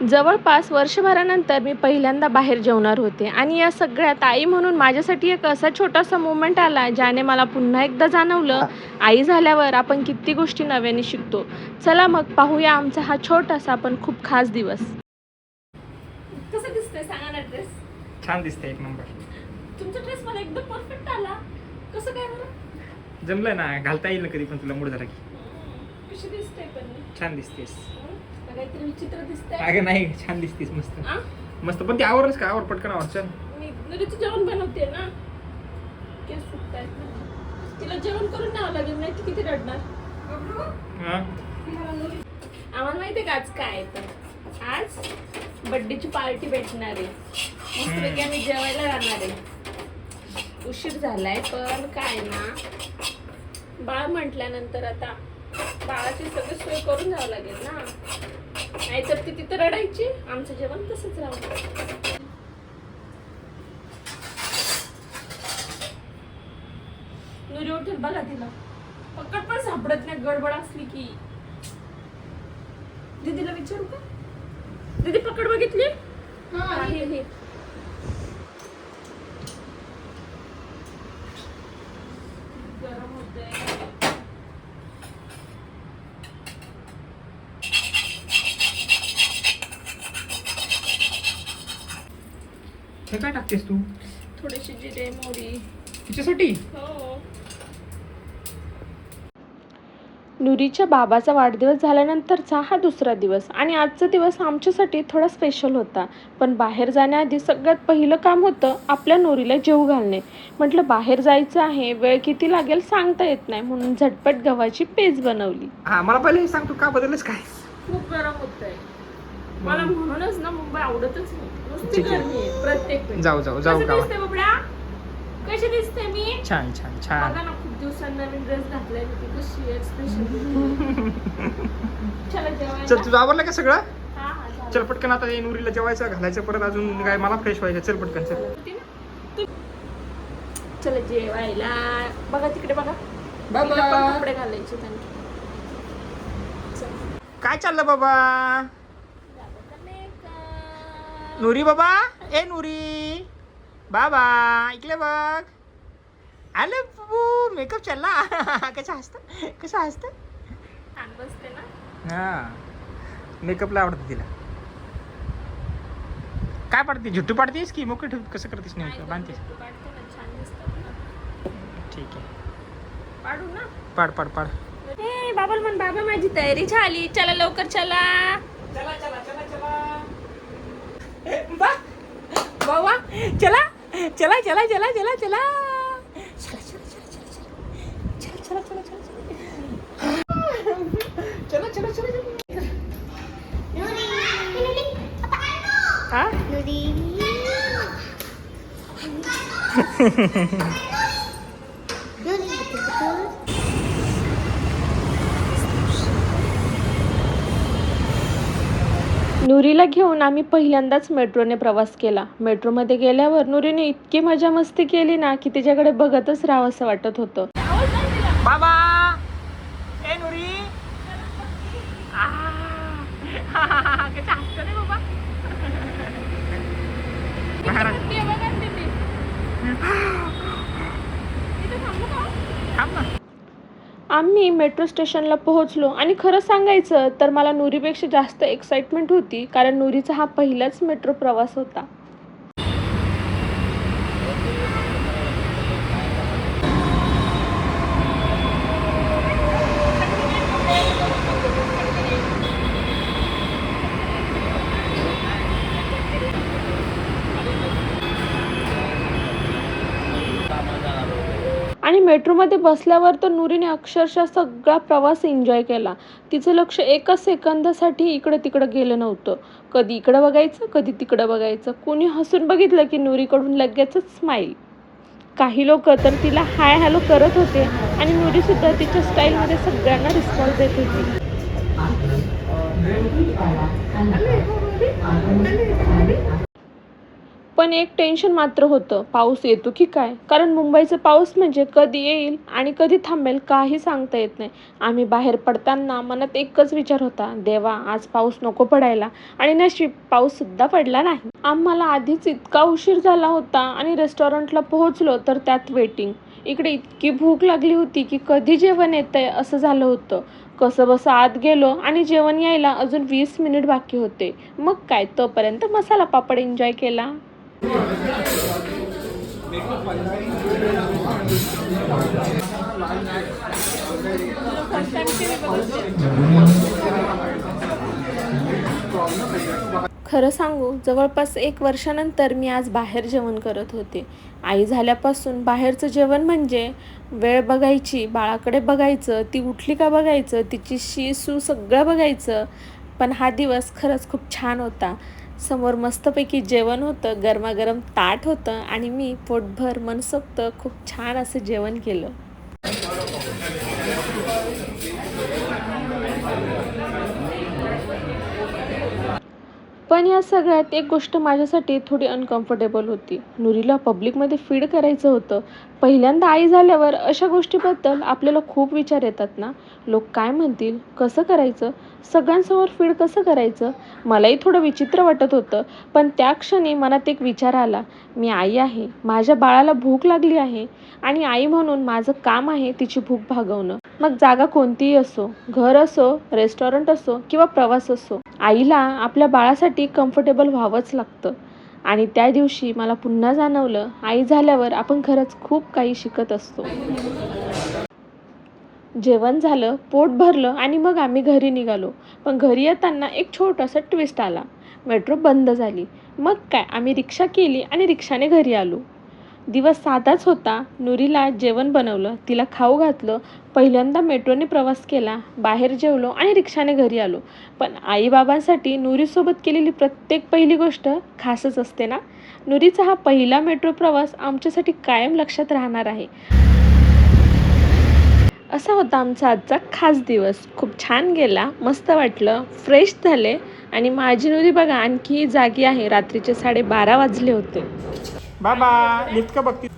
जवळपास वर्षभरानंतर मी पहिल्यांदा बाहेर जेवणार होते आणि या सगळ्यात आई म्हणून माझ्यासाठी एक असा छोटासा मोमेंट आला ज्याने मला पुन्हा एकदा जाणवलं, आई झाल्यावर आपण किती गोष्टी नव्याने शिकतो. चला मग पाहूया आमचा हा छोटासा पण खूप खास दिवस. कसं दिसतंय सांगा ना ड्रेस? छान दिसते एक नंबर. तुमचा ड्रेस मला एकदम परफेक्ट आला. कसं काय बरं? जमलंय ना, घालता येईल ना कधी पण तुला मूड झाला की. कशी दिसते पण छान दिसतेस. काहीतरी विचित्र दिसतंय. अगं नाही, छान दिसतेस मस्त. मस्त. पण ती आवरच का? आवर पटकन आवर. चल. मी नदीचं जेवण बनवते ना. केस सुकतायत ना. तिला जेवण करून न्यावं लागेल नाही ती किती रडणार. हा. आम्हाला माहितीये का आज काय तर आज बर्थडेची पार्टी भेटणार आहे. मस्तपैकी आम्ही जेवायला राहणार आहे. उशीर झालाय पण काय ना बाळ म्हटल्यानंतर आता बाळाची सगळी सोय करून जावं लागेल ना. नाहीतर ती तिथं रडायची, आमचं जेवण तसंच राहू. नुरी उठेल बघा तिला. पकड पण सापडत नाही गडबड असली की. दीदीला विचारू का? दीदी पकड बघितली? हे गरम होतंय. हे काय टाकतेस तू? थोडीशी जिरे मोहरी. तिच्यासाठी? हो. नुरीच्या बाबाचा वाढदिवस झाल्यानंतरचा हा दुसरा दिवस आणि आजचा दिवस आमच्यासाठी थोडा स्पेशल होता. पण बाहेर जाण्याआधी सगळ्यात पहिलं काम होतं आपल्या नुरीला जेवू घालणे. म्हटलं बाहेर जायचं आहे, वेळ किती लागेल सांगता येत नाही, म्हणून झटपट गव्हाची पेज बनवली. हा, मला पहिले हे सांग, तू का बदललेस काय? खूप गरम होतंय मला, म्हणूनच ना मुंबई आवडतच नाही. नुसती ठीक आहे. गरमी आहे प्रत्येक वेळी. जाऊ कसं गावात. दिसते बाबड्या? कशी दिसते मी? छान छान छान. बघा ना, खूप दिवसांनी नवीन ड्रेस घातलाय मी. ती कशी आहे स्पेशल. चला जेवायला. चल, तुझं आवरलं का सगळं? हा हा झालं. चल पटकन, आता ये नुरीला जेवायचं घालायचं, परत अजून काय मला फ्रेश व्हायचं. चल पटकन चल. चला जेवायला. बघा तिकडे बघा. बाबा. तिला पण कपडे घालायचे त्यांचे. काय चाललं बाबा? नुरी बाबा, ए नुरी बाबा, इकडे बघ. आले बाबू, मेकअप चालला. कसं हसतं? छान बसते ना. हा, मेकअपला आवडतं तिला. काय पाडते? झुट्टू पाडतेस की मोकळी ठेव? कसं करतेस नेमकं? बांधतेस? काढते ना, छान दिसतात ना. ठीक आहे, पाडू ना. पाड पाड पाड. ए बाबा म्हण, बाबा माझी तयारी झाली, चला लवकर चला. चला चला चला चला. बाबा चला चला चला चला चला चला. चला चला चला चला चला चला. हा? नुरीला घेऊन आम्ही पहिल्यांदाच मेट्रोने प्रवास केला. मेट्रोमध्ये गेल्यावर नुरीने इतकी मजा मस्ती केली ना की तिच्याकडे बघतच राहावं असं वाटत होतं. बाबा, ए नुरी. कसं हसतं रे बाबा. थांब ना. आम्ही मेट्रो स्टेशनला पोहोचलो आणि खरं सांगायचं तर मला नुरीपेक्षा जास्त एक्साइटमेंट होती, कारण नुरीचा हा पहिलाच मेट्रो प्रवास होता. आणि मेट्रोमध्ये बसल्यावर तर नुरीने अक्षरशः सगळा प्रवास एन्जॉय केला. तिचं लक्ष एका सेकंदासाठी इकडं तिकडं गेलं नव्हतं. कधी इकडं बघायचं, कधी तिकडं बघायचं. कोणी हसून बघितलं की नुरीकडून लगेचच स्माईल. काही लोक तर तिला हाय हॅलो करत होते आणि नुरीसुद्धा तिच्या स्टाईलमध्ये सगळ्यांना रिस्पॉन्स देत होती. पण एक टेन्शन मात्र होतं, पाऊस येतो की काय? कारण मुंबईचा पाऊस म्हणजे कधी येईल आणि कधी थांबेल काही सांगता येत नाही. आम्ही बाहेर पडताना मनात एकच विचार होता, देवा आज पाऊस नको पडायला. आणि नशीब पाऊससुद्धा पडला नाही. आम्हाला आधीच इतका उशीर झाला होता आणि रेस्टॉरंटला पोहोचलो तर त्यात वेटिंग. इकडे इतकी भूक लागली होती की कधी जेवण येतंय असं झालं होतं. कसंबसं आत गेलो आणि जेवण यायला अजून 20 मिनिट बाकी होते. मग काय, तोपर्यंत मसाला पापड एन्जॉय केला. खरं सांगू, जवळपास 1 वर्षानंतर मी आज बाहेर जेवण करत होते. आई झाल्यापासून बाहेरचं जेवण म्हणजे वेळ बघायची, बाळाकडे बघायचं, ती उठली का बघायचं, तिची शी सू सगळं बघायचं. पण हा दिवस खरंच खूप छान होता. समोर मस्तपैकी जेवण होतं, गरमागरम ताट होतं आणि मी पोटभर मनसोक्त खूप छान असं जेवण केलं. पण या सगळ्यात एक गोष्ट माझ्यासाठी थोडी अनकम्फर्टेबल होती. नुरीला पब्लिकमध्ये फीड करायचं होतं. पहिल्यांदा आई झाल्यावर अशा गोष्टीबद्दल आपल्याला खूप विचार येतात ना. लोक काय म्हणतील? कसं करायचं? सगळ्यांसमोर फीड कसं करायचं? मलाही थोडं विचित्र वाटत होतं. पण त्या क्षणी मनात एक विचार आला, मी आई आहे, माझ्या बाळाला भूक लागली आहे आणि आई म्हणून माझं काम आहे तिची भूक भागवणं. मग जागा कोणतीही असो, घर असो, रेस्टॉरंट असो किंवा प्रवास असो, आईला आपल्या बाळासाठी कम्फर्टेबल व्हावंच लागतं. आणि त्या दिवशी मला पुन्हा जाणवलं, आई झाल्यावर आपण खरंच खूप काही शिकत असतो. जेवण झालं, पोट भरलं आणि मग आम्ही घरी निघालो. पण घरी येताना एक छोटासा ट्विस्ट आला. मेट्रो बंद झाली. मग काय, आम्ही रिक्षा केली आणि रिक्षाने घरी आलो. दिवस साधाच होता. नुरीला जेवण बनवलं, तिला खाऊ घातलं. पहिल्यांदा मेट्रोने प्रवास केला, बाहेर जेवलो आणि रिक्षाने घरी आलो. पण आईबाबांसाठी नुरीसोबत केलेली प्रत्येक पहिली गोष्ट खासच असते ना. नुरीचा हा पहिला मेट्रो प्रवास आमच्यासाठी कायम लक्षात राहणार आहे. असा होता आमचा आजचा खास दिवस. खूप छान गेला, मस्त वाटलं, फ्रेश झाले आणि माझी नुरी बघा आणखी जागी आहे. रात्रीचे 12:30 वाजले होते. बाबा लिफ्ट का बघती?